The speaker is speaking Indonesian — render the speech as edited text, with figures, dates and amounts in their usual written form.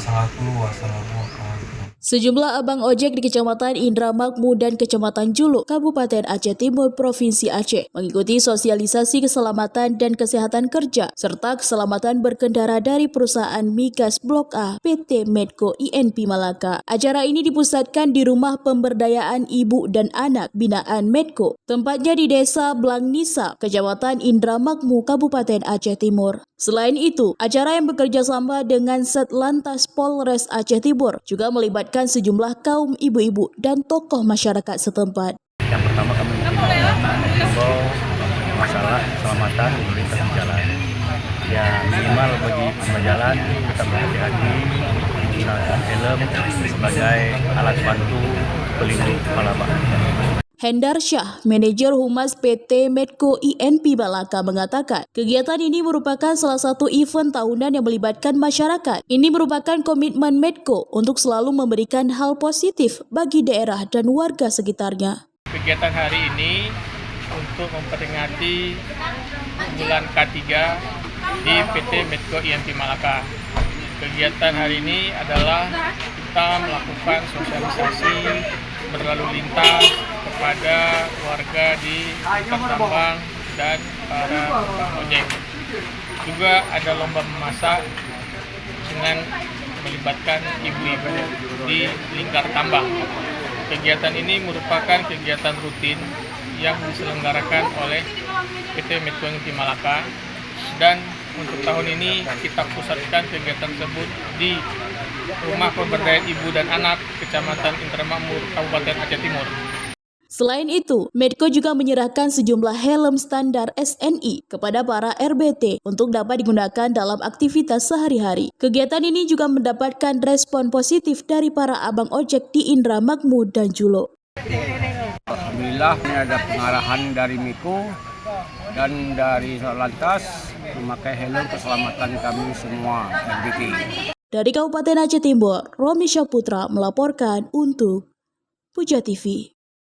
Wassalamualaikum. Sejumlah abang ojek di Kecamatan Indramakmu dan Kecamatan Juluk, Kabupaten Aceh Timur, Provinsi Aceh, mengikuti sosialisasi keselamatan dan kesehatan kerja, serta keselamatan berkendara dari perusahaan Migas Blok A, PT Medco INP Malaka. Acara ini dipusatkan di Rumah Pemberdayaan Ibu dan Anak binaan Medco, tempatnya di Desa Blangnisa, Kecamatan Indramakmu, Kabupaten Aceh Timur. Selain itu, acara yang bekerja sama dengan Satlantas Polres Aceh Timur juga melibatkan sejumlah kaum ibu-ibu dan tokoh masyarakat setempat. Yang pertama kami menghimbau masalah keselamatan lintas di jalan. Ya minimal bagi pengguna jalan tetap berhati-hati menggunakan helm sebagai alat bantu pelindung kepala bahan. Hendar Syah, manajer humas PT Medco INP Malaka mengatakan, kegiatan ini merupakan salah satu event tahunan yang melibatkan masyarakat. Ini merupakan komitmen Medco untuk selalu memberikan hal positif bagi daerah dan warga sekitarnya. Kegiatan hari ini untuk memperingati bulan K3 di PT Medco INP Malaka. Kegiatan hari ini abah kita melakukan sosialisasi berlalu lintas kepada warga di Hutan Tambang dan para tukang ojek. Juga ada lomba memasak dengan melibatkan ibu-ibu di lingkar tambang. Kegiatan ini merupakan kegiatan rutin yang diselenggarakan oleh PT Medco INP Malaka, dan untuk tahun ini kita pusatkan kegiatan tersebut di Rumah Pemberdayaan Ibu dan Anak Kecamatan Indramakmu, Kabupaten Aceh Timur. Selain itu, Medco juga menyerahkan sejumlah helm standar SNI kepada para RBT untuk dapat digunakan dalam aktivitas sehari-hari. Kegiatan ini juga mendapatkan respon positif dari para abang ojek di Indramakmu dan Juluk. Alhamdulillah ini ada pengarahan dari Medco dan dari Satlantas memakai helm keselamatan kami semua RBT. Dari Kabupaten Aceh Timur, Romi Syaputra melaporkan untuk Puja TV.